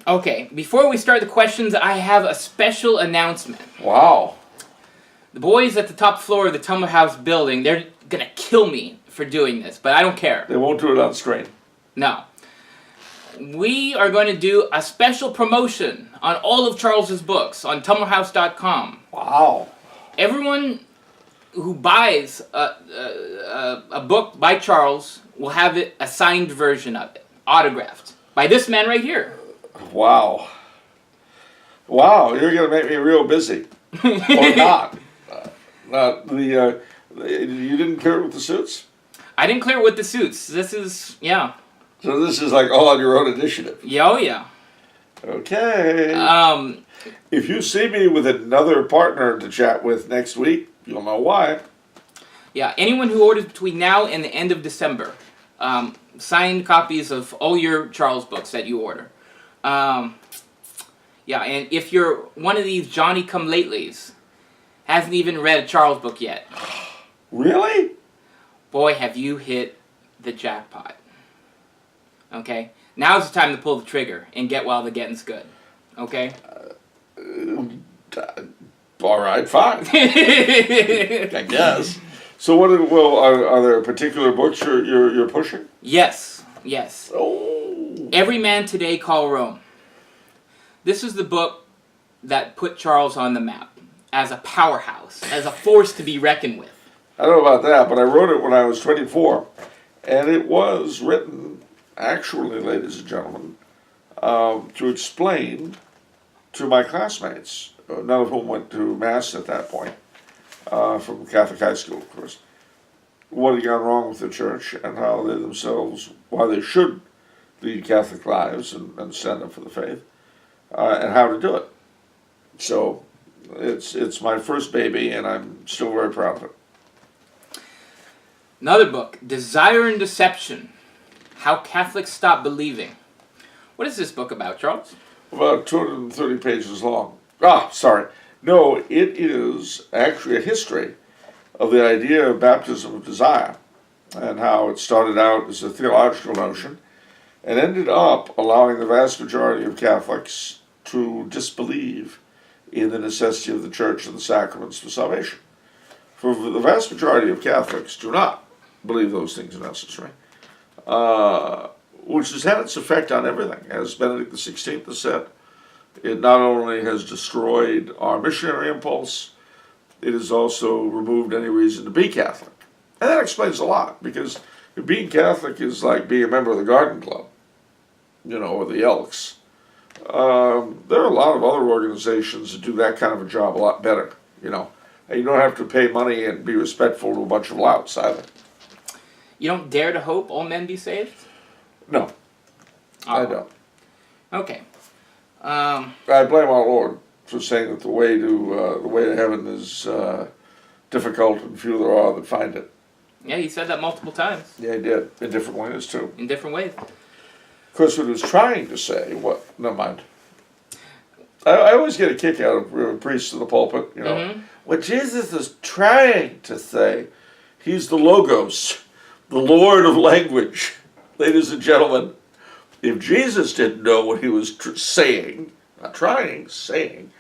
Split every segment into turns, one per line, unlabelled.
Okay, before we start the questions, I have a special announcement.
Wow.
The boys at the top floor of the Tumblr House building, they're gonna kill me for doing this, but I don't care.
They won't do it on screen.
No. We are going to do a special promotion on all of Charles's books on tumblrhouse.com.
Wow.
Everyone who buys a book by Charles will have it, a signed version of it, autographed, by this man right here.
Wow. Wow, you're going to make me real busy. Or not. You didn't clear it with the suits?
I didn't clear it with the suits. This is, yeah.
So this is like all on your own initiative.
Yeah, oh yeah.
Okay. If you see me with another partner to chat with next week, you'll know why.
Yeah, anyone who orders between now and the end of December, signed copies of all your Charles books that you order. Yeah, and if you're one of these Johnny-come-latelys, hasn't even read a Charles book yet.
Really?
Boy, have you hit the jackpot. Okay? Now's the time to pull the trigger and get while the getting's good. Okay?
All right, fine. I guess. So are there particular books you're pushing?
Yes, yes.
Oh.
Every Man Today Call Rome. This is the book that put Charles on the map as a powerhouse, as a force to be reckoned with.
I don't know about that, but I wrote it when I was 24, and it was written, actually, ladies and gentlemen, to explain to my classmates, none of whom went to Mass at that point, from Catholic high school, of course, what had gone wrong with the church and how they themselves, why they should lead Catholic lives and stand up for the faith, and how to do it. So it's my first baby, and I'm still very proud of it.
Another book, Desire and Deception, How Catholics Stop Believing. What is this book about, Charles?
About 230 pages long. Sorry. No, it is actually a history of the idea of baptism of desire and how it started out as a theological notion and ended up allowing the vast majority of Catholics to disbelieve in the necessity of the Church and the sacraments for salvation. For the vast majority of Catholics do not believe those things are necessary, which has had its effect on everything. As Benedict XVI has said, it not only has destroyed our missionary impulse, it has also removed any reason to be Catholic. And that explains a lot, because being Catholic is like being a member of the Garden Club, or the Elks. There are a lot of other organizations that do that kind of a job a lot better, And you don't have to pay money and be respectful to a bunch of louts either.
You don't dare to hope all men be saved?
No, I don't.
Okay.
I blame our Lord for saying that the way to heaven is difficult and few there are that find it.
Yeah, he said that multiple times.
Yeah, he did, in different ways too.
In different ways.
Of course, what he was trying to say, never mind. I always get a kick out of priests in the pulpit,
Mm-hmm.
What Jesus is trying to say, he's the Logos, the Lord of language. Ladies and gentlemen, if Jesus didn't know what he was saying, not trying, saying,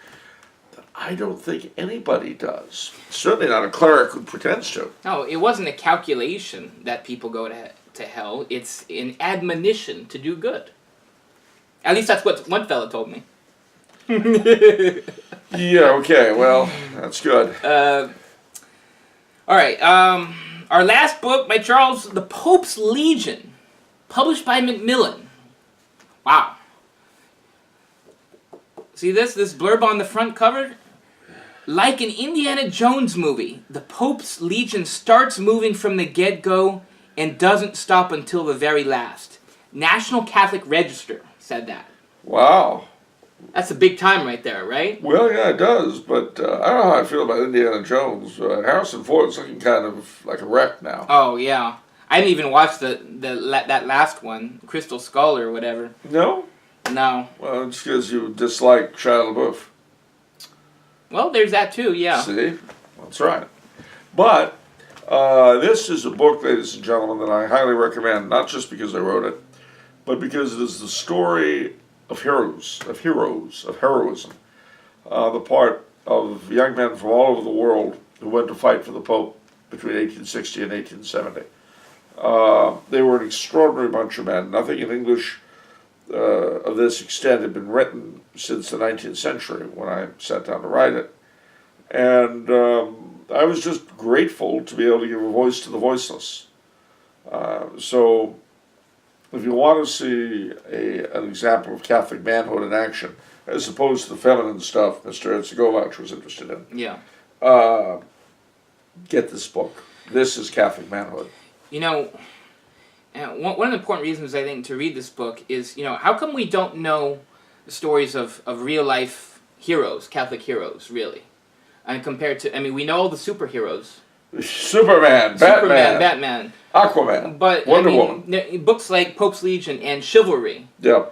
then I don't think anybody does. Certainly not a cleric who pretends to.
No, it wasn't a calculation that people go to hell. It's an admonition to do good. At least that's what one fella told me.
Yeah, okay, well, that's good.
All right, our last book by Charles, The Pope's Legion, published by Macmillan. Wow. See this blurb on the front cover? Like an Indiana Jones movie, the Pope's Legion starts moving from the get-go and doesn't stop until the very last. National Catholic Register said that.
Wow.
That's a big time right there, right?
Well, yeah, it does, but I don't know how I feel about Indiana Jones. Harrison Ford's looking kind of like a wreck now.
Oh, yeah. I didn't even watch that last one, Crystal Skull or whatever.
No?
No.
Well, it's because you dislike Shia LaBeouf.
Well, there's that too, yeah.
See? That's right. But this is a book, ladies and gentlemen, that I highly recommend, not just because I wrote it, but because it is the story of heroism. The part of young men from all over the world who went to fight for the Pope between 1860 and 1870. They were an extraordinary bunch of men. Nothing in English of this extent had been written since the 19th century when I sat down to write it. And I was just grateful to be able to give a voice to the voiceless. So if you want to see an example of Catholic manhood in action, as opposed to the feminine stuff Mr. Herzegovich was interested in,
Yeah.
Get this book. This is Catholic manhood.
You know, one of the important reasons I think to read this book is, how come we don't know the stories of real life heroes, Catholic heroes, really? And compared to, we know all the superheroes.
Superman,
Batman,
Aquaman,
but
Wonder Woman.
Books like Pope's Legion and Chivalry.
Yeah.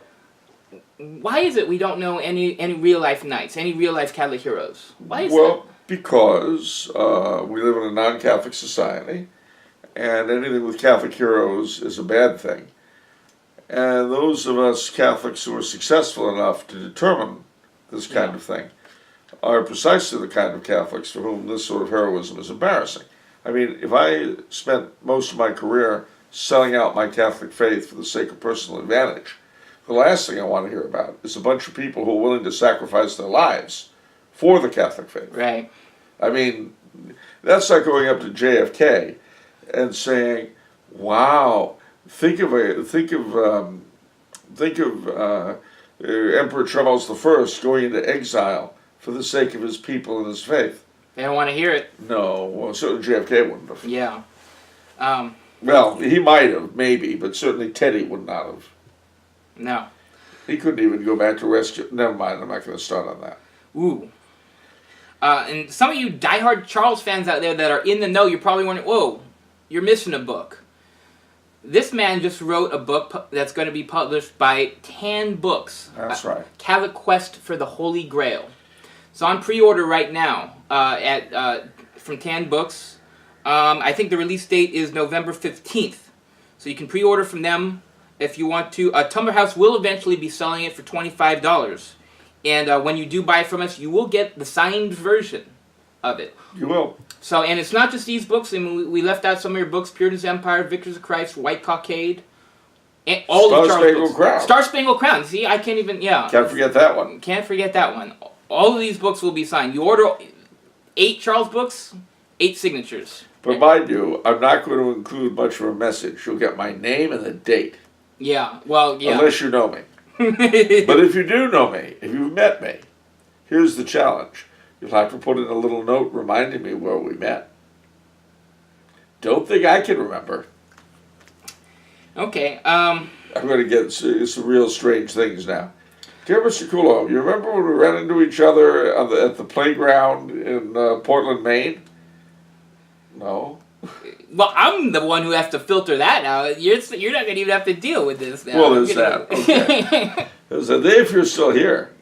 Why is it we don't know any real life knights, any real life Catholic heroes? Why is that?
Well, because we live in a non-Catholic society, and anything with Catholic heroes is a bad thing. And those of us Catholics who are successful enough to determine this kind of thing are precisely the kind of Catholics for whom this sort of heroism is embarrassing. If I spent most of my career selling out my Catholic faith for the sake of personal advantage, the last thing I want to hear about is a bunch of people who are willing to sacrifice their lives for the Catholic faith.
Right.
That's like going up to JFK and saying, "Wow, think of Emperor Charles I going into exile for the sake of his people and his faith."
They don't want to hear it.
No, well, certainly JFK wouldn't have.
Yeah.
Well, he might have, maybe, but certainly Teddy would not have.
No.
He couldn't even go back to rescue. Never mind, I'm not going to start on that.
Ooh. And some of you diehard Charles fans out there that are in the know, you're probably wondering, whoa, you're missing a book. This man just wrote a book that's going to be published by Tan Books.
That's right.
Catholic Quest for the Holy Grail. It's on pre-order right now from Tan Books. I think the release date is November 15th. So you can pre-order from them if you want to. Tumblr House will eventually be selling it for $25. And when you do buy from us, you will get the signed version of it.
You will.
So, and it's not just these books. We left out some of your books: Puritan's Empire, Victors of Christ, White Cockade, and all the Charles books.
Crown.
Star Spangled Crown. See, I can't even. Yeah.
Can't forget that one.
Can't forget that one. All of these books will be signed. You order 8 Charles books, 8 signatures.
But mind you, I'm not going to include much of a message. You'll get my name and the date.
Yeah. Well, yeah.
Unless you know me. But if you do know me, if you've met me, here's the challenge. You'll have to put in a little note reminding me where we met. Don't think I can remember.
Okay.
I'm going to get some real strange things now. Dear Mr. Coulombe, you remember when we ran into each other at the playground in Portland, Maine? No.
Well, I'm the one who has to filter that now. You're not going to even have to deal with this now.
Well, there's that. Okay. There's a if you're still here.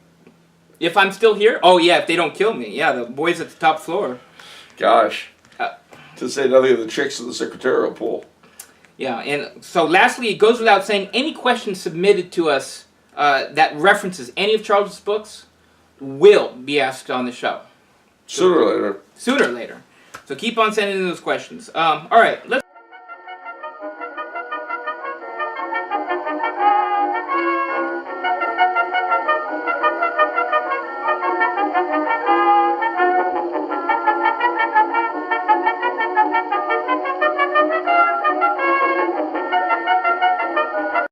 If I'm still here? Oh, yeah, if they don't kill me. Yeah, the boys at the top floor.
Gosh. To say nothing of the chicks in the secretarial pool.
Yeah, and so lastly, it goes without saying, any questions submitted to us that references any of Charles's books will be asked on the show.
Sooner or later.
Sooner or later. So keep on sending in those questions. All right, let's...